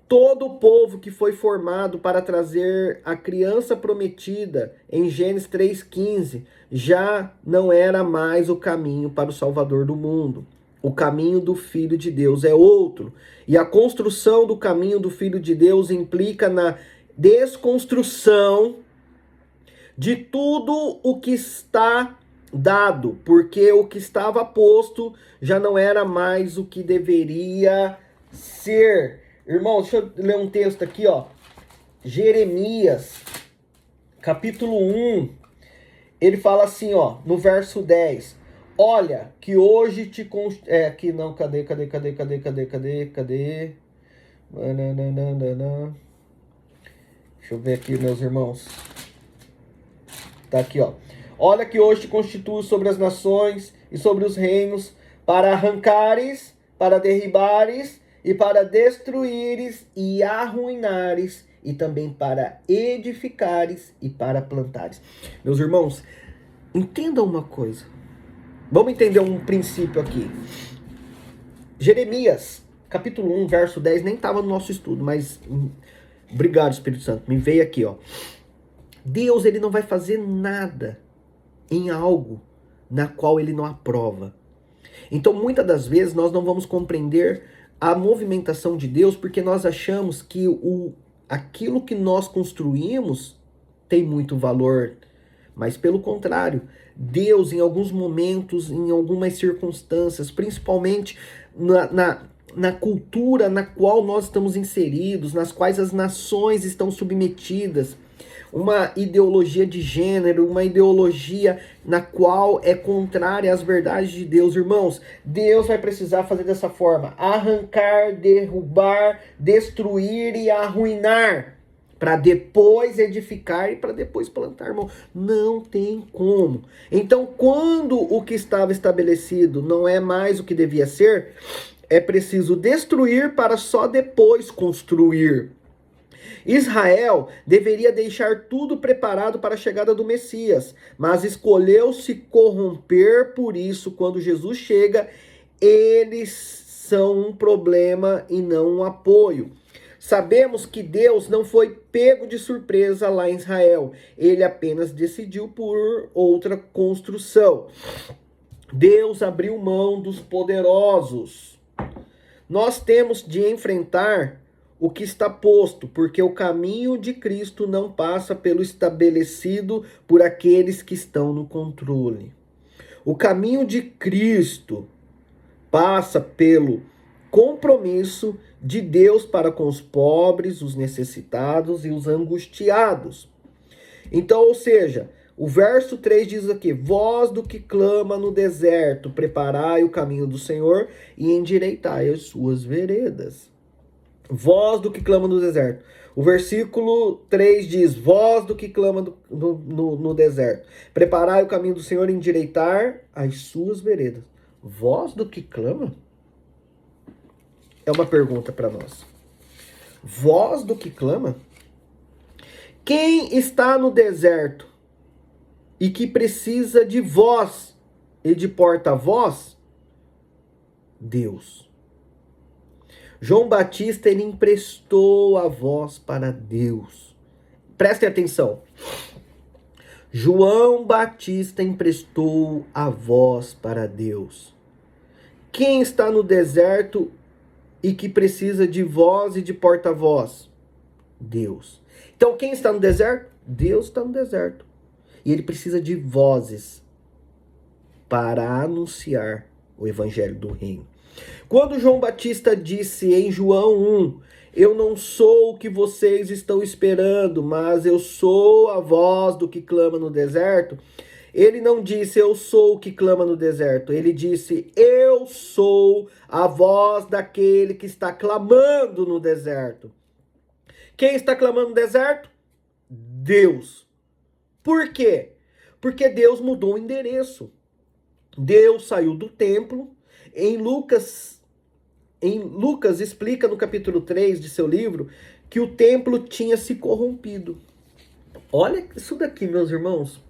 Todo o povo que foi formado para trazer a criança prometida em Gênesis 3,15 já não era mais o caminho para o Salvador do mundo. O caminho do Filho de Deus é outro. E a construção do caminho do Filho de Deus implica na desconstrução de tudo o que está dado, porque o que estava posto já não era mais o que deveria ser. Irmão, deixa eu ler um texto aqui, ó. Jeremias, capítulo 1. Ele fala assim, ó, no verso 10. Olha, que hoje te... aqui não, cadê? Deixa eu ver aqui, meus irmãos. Tá aqui, ó. Olha que hoje te constituo sobre as nações e sobre os reinos, para arrancares, para derribares, e para destruíres e arruinares, e também para edificares e para plantares. Meus irmãos, entendam uma coisa. Vamos entender um princípio aqui. Jeremias, capítulo 1, verso 10, nem estava no nosso estudo, mas obrigado, Espírito Santo, me veio aqui, ó. Deus, ele não vai fazer nada em algo na qual ele não aprova. Então, muitas das vezes, nós não vamos compreender a movimentação de Deus porque nós achamos que aquilo que nós construímos tem muito valor. Mas, pelo contrário, Deus, em alguns momentos, em algumas circunstâncias, principalmente na cultura na qual nós estamos inseridos, nas quais as nações estão submetidas, uma ideologia de gênero, uma ideologia na qual é contrária às verdades de Deus. Irmãos, Deus vai precisar fazer dessa forma: arrancar, derrubar, destruir e arruinar, para depois edificar e para depois plantar, irmão. Não tem como. Então, quando o que estava estabelecido não é mais o que devia ser, é preciso destruir para só depois construir. Israel deveria deixar tudo preparado para a chegada do Messias, mas escolheu se corromper. Por isso, quando Jesus chega, eles são um problema e não um apoio. Sabemos que Deus não foi pego de surpresa lá em Israel. Ele apenas decidiu por outra construção. Deus abriu mão dos poderosos. Nós temos de enfrentar o que está posto, porque o caminho de Cristo não passa pelo estabelecido por aqueles que estão no controle. O caminho de Cristo passa pelo compromisso de Deus para com os pobres, os necessitados e os angustiados. Então, ou seja, o verso 3 diz aqui: voz do que clama no deserto, preparai o caminho do Senhor e endireitai as suas veredas. Voz do que clama no deserto. O versículo 3 diz: voz do que clama no deserto, preparai o caminho do Senhor e endireitar as suas veredas. Voz do que clama? É uma pergunta para nós. Voz do que clama? Quem está no deserto e que precisa de voz e de porta-voz? Deus. João Batista, ele emprestou a voz para Deus. Prestem atenção. João Batista emprestou a voz para Deus. Quem está no deserto e que precisa de voz e de porta-voz? Deus. Então, quem está no deserto? Deus está no deserto. E ele precisa de vozes para anunciar o evangelho do reino. Quando João Batista disse em João 1, eu não sou o que vocês estão esperando, mas eu sou a voz do que clama no deserto, ele não disse eu sou o que clama no deserto, ele disse eu sou a voz daquele que está clamando no deserto. Quem está clamando no deserto? Deus. Por quê? Porque Deus mudou o endereço. Deus saiu do templo. Em Lucas em Lucas explica no capítulo 3 de seu livro que o templo tinha se corrompido. Olha isso daqui, meus irmãos.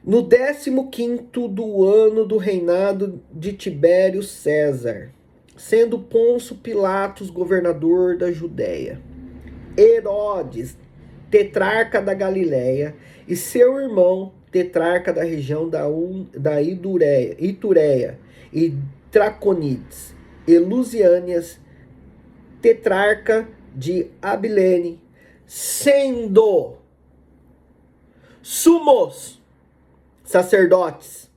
No 15º do ano do reinado de Tibério César, sendo Pôncio Pilatos governador da Judéia, Herodes, tetrarca da Galiléia, e seu irmão, tetrarca da região da Itureia e Traconites, e Lusiânias, tetrarca de Abilene, sendo sumos sacerdotes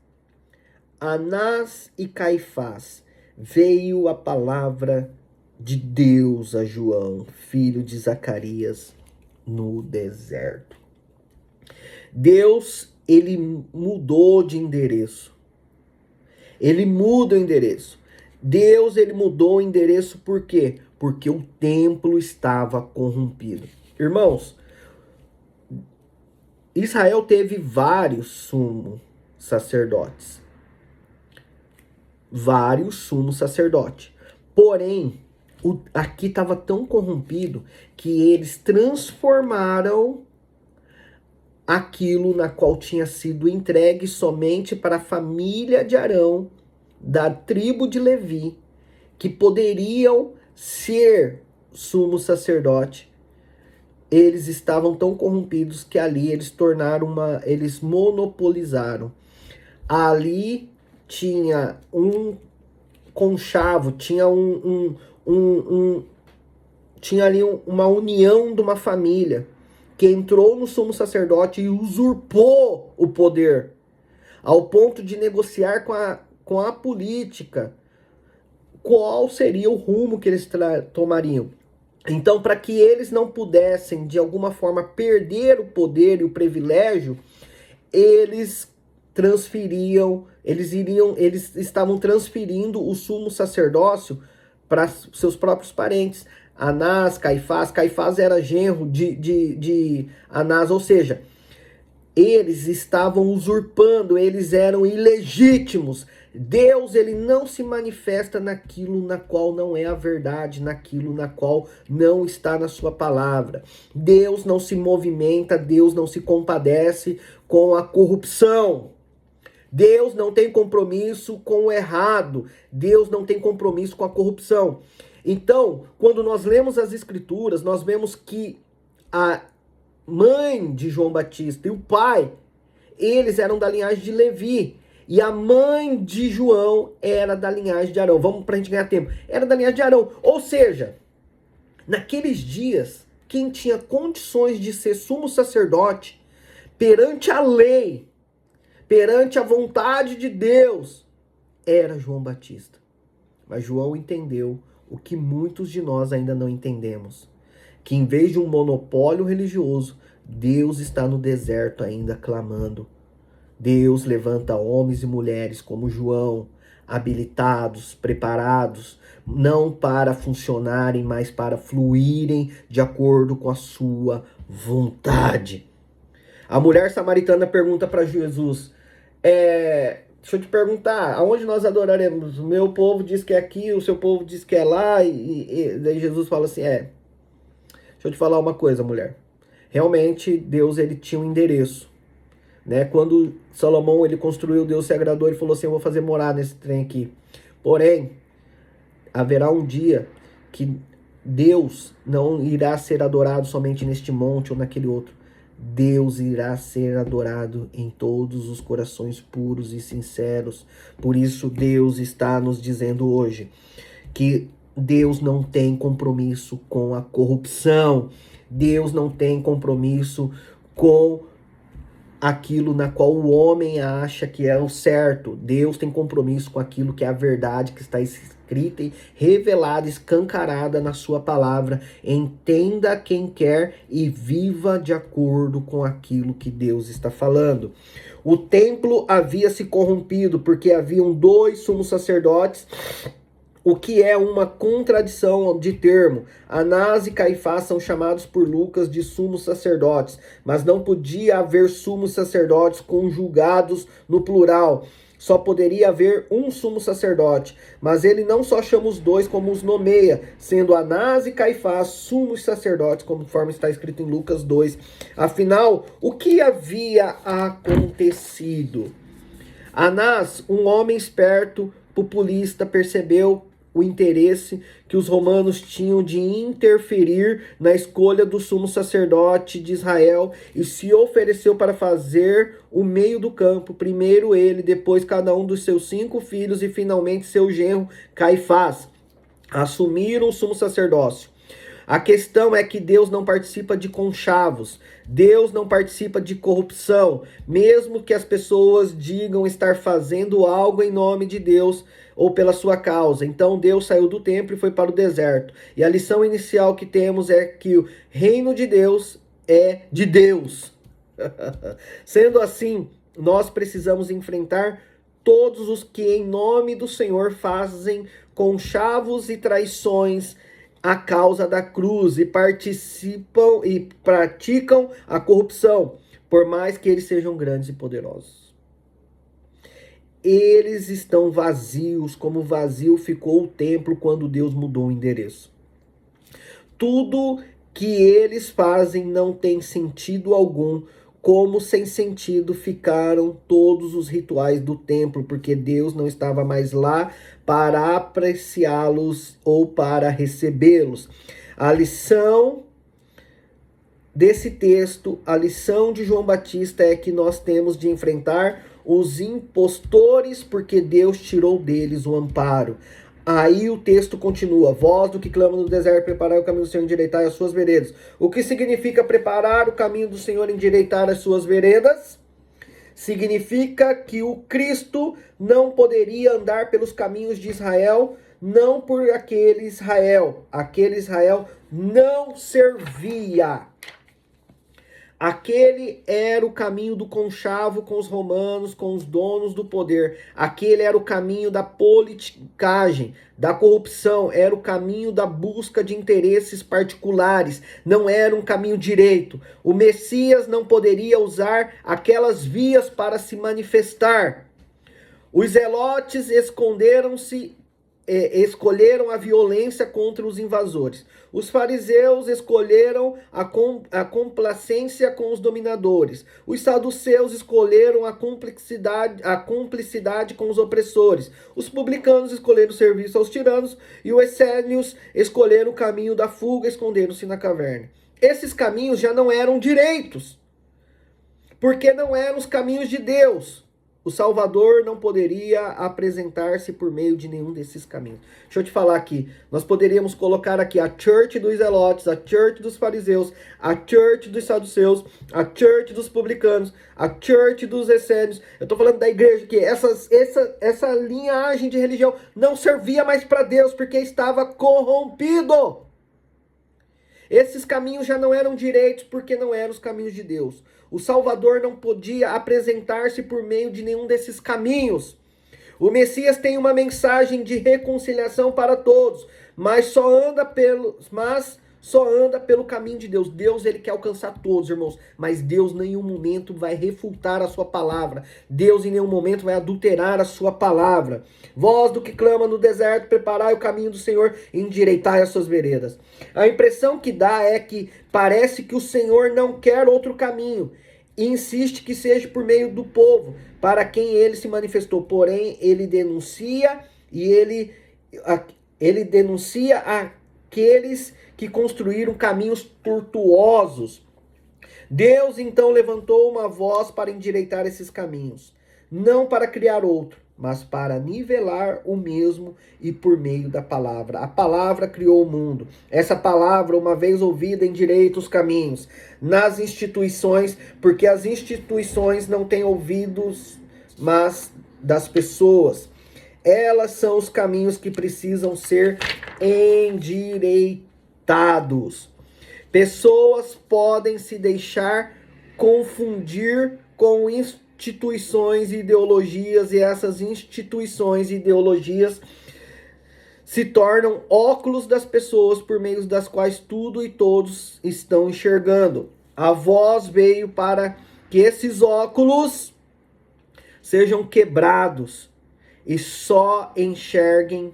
Anás e Caifás, veio a palavra de Deus a João, filho de Zacarias, no deserto. Deus, ele mudou de endereço. Ele muda o endereço. Deus, ele mudou o endereço por quê? Porque o templo estava corrompido. Irmãos, Israel teve vários sumos sacerdotes. Vários sumos sacerdotes. Porém, aqui estava tão corrompido que eles transformaram aquilo na qual tinha sido entregue somente para a família de Arão, da tribo de Levi, que poderiam ser sumo sacerdote. Eles estavam tão corrompidos que ali eles eles monopolizaram. Ali tinha um conchavo, tinha tinha ali uma união de uma família que entrou no sumo sacerdote e usurpou o poder, ao ponto de negociar com a política qual seria o rumo que eles tomariam. Então, para que eles não pudessem, de alguma forma, perder o poder e o privilégio, eles estavam transferindo o sumo sacerdócio para seus próprios parentes. Anás, Caifás era genro de Anás, ou seja, eles estavam usurpando, eles eram ilegítimos. Deus, ele não se manifesta naquilo na qual não é a verdade, naquilo na qual não está na sua palavra. Deus não se movimenta, Deus não se compadece com a corrupção. Deus não tem compromisso com o errado. Deus não tem compromisso com a corrupção. Então, quando nós lemos as escrituras, nós vemos que a mãe de João Batista e o pai, eles eram da linhagem de Levi. E a mãe de João era da linhagem de Arão. Vamos para a gente ganhar tempo. Era da linhagem de Arão. Ou seja, naqueles dias, quem tinha condições de ser sumo sacerdote perante a lei, perante a vontade de Deus, era João Batista. Mas João entendeu o que muitos de nós ainda não entendemos. Que em vez de um monopólio religioso, Deus está no deserto ainda clamando. Deus levanta homens e mulheres como João, habilitados, preparados, não para funcionarem, mas para fluírem de acordo com a sua vontade. A mulher samaritana pergunta para Jesus, deixa eu te perguntar, aonde nós adoraremos? O meu povo diz que é aqui, o seu povo diz que é lá, e daí Jesus fala assim, deixa eu te falar uma coisa, mulher. Realmente, Deus, ele tinha um endereço. Né? Quando Salomão ele construiu, Deus se agradou, ele falou assim, eu vou fazer morar nesse trem aqui. Porém, haverá um dia que Deus não irá ser adorado somente neste monte ou naquele outro. Deus irá ser adorado em todos os corações puros e sinceros. Por isso Deus está nos dizendo hoje que Deus não tem compromisso com a corrupção. Deus não tem compromisso com aquilo na qual o homem acha que é o certo. Deus tem compromisso com aquilo que é a verdade, que está escrita e revelada, escancarada na sua palavra. Entenda quem quer e viva de acordo com aquilo que Deus está falando. O templo havia se corrompido porque haviam 2 sumos sacerdotes, o que é uma contradição de termo. Anás e Caifás são chamados por Lucas de sumos sacerdotes, mas não podia haver sumos sacerdotes conjugados no plural. só poderia haver um sumo sacerdote, mas ele não só chama os dois, como os nomeia, sendo Anás e Caifás sumos sacerdotes, conforme está escrito em Lucas 2. Afinal, o que havia acontecido? Anás, um homem esperto, populista, percebeu o interesse que os romanos tinham de interferir na escolha do sumo sacerdote de Israel e se ofereceu para fazer o meio do campo, primeiro ele, depois cada um dos seus 5 filhos e finalmente seu genro Caifás assumiram o sumo sacerdócio. A questão é que Deus não participa de conchavos, Deus não participa de corrupção, mesmo que as pessoas digam estar fazendo algo em nome de Deus ou pela sua causa. Então Deus saiu do templo e foi para o deserto. E a lição inicial que temos é que o reino de Deus é de Deus. Sendo assim, nós precisamos enfrentar todos os que em nome do Senhor fazem conchavos e traições a causa da cruz e participam e praticam a corrupção, por mais que eles sejam grandes e poderosos. Eles estão vazios, como vazio ficou o templo quando Deus mudou o endereço. Tudo que eles fazem não tem sentido algum, como sem sentido ficaram todos os rituais do templo, porque Deus não estava mais lá para apreciá-los ou para recebê-los. A lição desse texto, a lição de João Batista é que nós temos de enfrentar os impostores, porque Deus tirou deles o amparo. Aí o texto continua: vós do que clama no deserto, preparai o caminho do Senhor, endireitai as suas veredas. O que significa preparar o caminho do Senhor, endireitar as suas veredas? Significa que o Cristo não poderia andar pelos caminhos de Israel, não por aquele Israel. Aquele Israel não servia. Aquele era o caminho do conchavo com os romanos, com os donos do poder. Aquele era o caminho da politicagem, da corrupção. Era o caminho da busca de interesses particulares. Não era um caminho direito. O Messias não poderia usar aquelas vias para se manifestar. Os zelotes escolheram a violência contra os invasores. Os fariseus escolheram a complacência com os dominadores. Os saduceus escolheram a cumplicidade com os opressores. Os publicanos escolheram o serviço aos tiranos e os essênios escolheram o caminho da fuga, esconderam-se na caverna. Esses caminhos já não eram direitos, porque não eram os caminhos de Deus. O Salvador não poderia apresentar-se por meio de nenhum desses caminhos. Deixa eu te falar aqui. Nós poderíamos colocar aqui a church dos zelotes, a church dos fariseus, a church dos saduceus, a church dos publicanos, a church dos essênios. Eu estou falando da igreja que essa linhagem de religião não servia mais para Deus porque estava corrompido. Esses caminhos já não eram direitos porque não eram os caminhos de Deus. O Salvador não podia apresentar-se por meio de nenhum desses caminhos. O Messias tem uma mensagem de reconciliação para todos, mas só anda pelo caminho de Deus. Deus, ele quer alcançar todos, irmãos, mas Deus em nenhum momento vai refutar a sua palavra. Deus em nenhum momento vai adulterar a sua palavra. Vós do que clama no deserto, preparai o caminho do Senhor e endireitai as suas veredas. A impressão que dá é que parece que o Senhor não quer outro caminho e insiste que seja por meio do povo, para quem ele se manifestou. Porém, ele denuncia aqueles que construíram caminhos tortuosos. Deus então levantou uma voz para endireitar esses caminhos, não para criar outro, mas para nivelar o mesmo e por meio da palavra. A palavra criou o mundo. Essa palavra, uma vez ouvida, endireita os caminhos nas instituições, porque as instituições não têm ouvidos, mas das pessoas. Elas são os caminhos que precisam ser endireitados. Pessoas podem se deixar confundir com instituições e ideologias, e essas instituições e ideologias se tornam óculos das pessoas por meio das quais tudo e todos estão enxergando. A voz veio para que esses óculos sejam quebrados e só enxerguem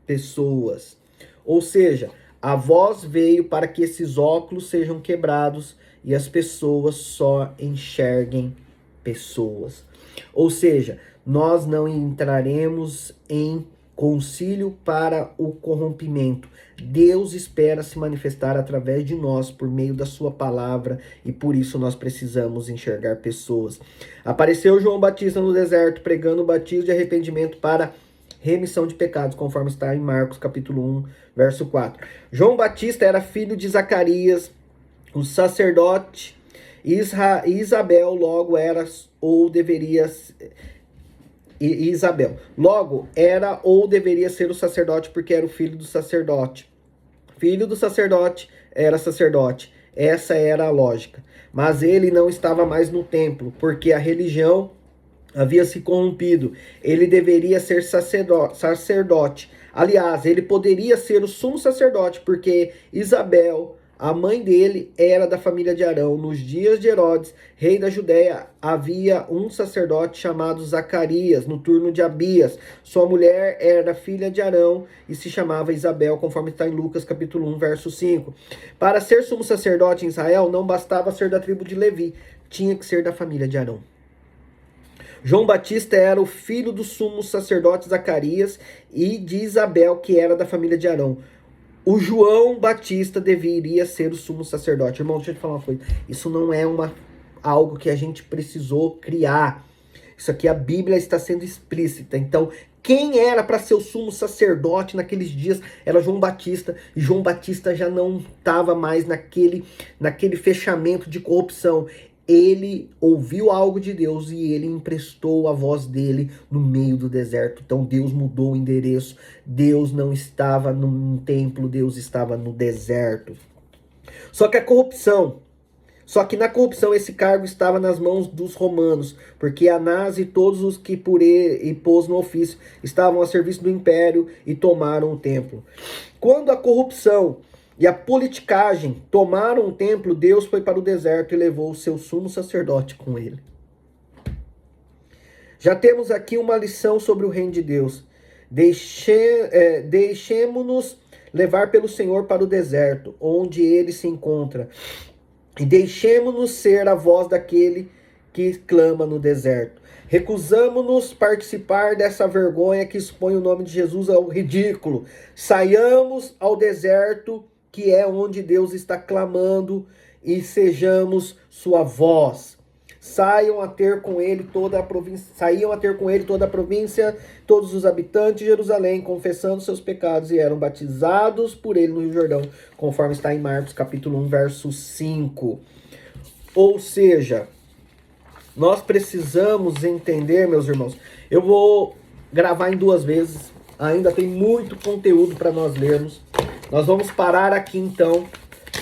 pessoas. Ou seja, a voz veio para que esses óculos sejam quebrados e as pessoas só enxerguem pessoas. Ou seja, nós não entraremos em concílio para o corrompimento. Deus espera se manifestar através de nós por meio da sua palavra e por isso nós precisamos enxergar pessoas. Apareceu João Batista no deserto pregando o batismo de arrependimento para remissão de pecados, conforme está em Marcos capítulo 1, verso 4. João Batista era filho de Zacarias, o sacerdote. Isabel logo era ou deveria ser o sacerdote porque era o filho do sacerdote. Filho do sacerdote era sacerdote. Essa era a lógica. Mas ele não estava mais no templo, porque a religião havia se corrompido. Ele deveria ser sacerdote. Aliás, ele poderia ser o sumo sacerdote, porque Isabel, a mãe dele, era da família de Arão. Nos dias de Herodes, rei da Judéia, havia um sacerdote chamado Zacarias, no turno de Abias. Sua mulher era filha de Arão e se chamava Isabel, conforme está em Lucas capítulo 1, verso 5. Para ser sumo sacerdote em Israel, não bastava ser da tribo de Levi, tinha que ser da família de Arão. João Batista era o filho do sumo sacerdote Zacarias e de Isabel, que era da família de Arão. O João Batista deveria ser o sumo sacerdote. Irmão, deixa eu te falar uma coisa. Isso não é algo que a gente precisou criar. Isso aqui, a Bíblia está sendo explícita. Então, quem era para ser o sumo sacerdote naqueles dias era João Batista. E João Batista já não estava mais naquele fechamento de corrupção. Ele ouviu algo de Deus e ele emprestou a voz dele no meio do deserto. Então Deus mudou o endereço. Deus não estava num templo, Deus estava no deserto. Só que na corrupção esse cargo estava nas mãos dos romanos, porque Anás e todos os que por ele pôs no ofício estavam a serviço do império e tomaram o templo. Quando a corrupção e a politicagem tomaram o templo, Deus foi para o deserto e levou o seu sumo sacerdote com ele. Já temos aqui uma lição sobre o reino de Deus. Deixemos-nos levar pelo Senhor para o deserto, onde ele se encontra. E deixemos-nos ser a voz daquele que clama no deserto. Recusamos-nos participar dessa vergonha que expõe o nome de Jesus ao ridículo. Saiamos ao deserto, que é onde Deus está clamando, e sejamos sua voz. Saíam a ter com ele toda a província, todos os habitantes de Jerusalém, confessando seus pecados, e eram batizados por ele no Rio Jordão, conforme está em Marcos capítulo 1, verso 5. Ou seja, nós precisamos entender, meus irmãos, eu vou gravar em 2 vezes, ainda tem muito conteúdo para nós lermos. Nós vamos parar aqui então.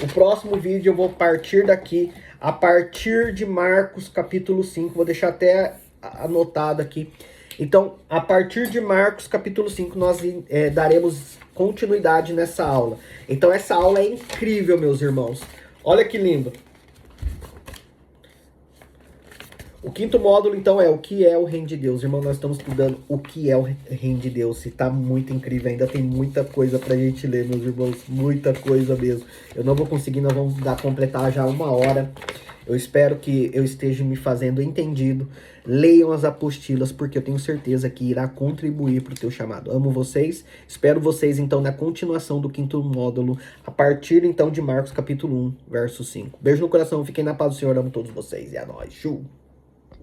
O próximo vídeo eu vou partir daqui, a partir de Marcos capítulo 5. Vou deixar até anotado aqui. Então, a partir de Marcos capítulo 5, nós daremos continuidade nessa aula. Então, essa aula é incrível, meus irmãos. Olha que lindo. O 5º módulo, então, é o que é o reino de Deus. Irmão, nós estamos estudando o que é o reino de Deus. E tá muito incrível, ainda tem muita coisa pra gente ler, meus irmãos. Muita coisa mesmo. Eu não vou conseguir, nós vamos completar já 1 hora. Eu espero que eu esteja me fazendo entendido. Leiam as apostilas, porque eu tenho certeza que irá contribuir para o teu chamado. Amo vocês. Espero vocês, então, na continuação do 5º módulo, a partir, então, de Marcos capítulo 1, verso 5. Beijo no coração, fiquem na paz do Senhor. Amo todos vocês. E a nós. Chu!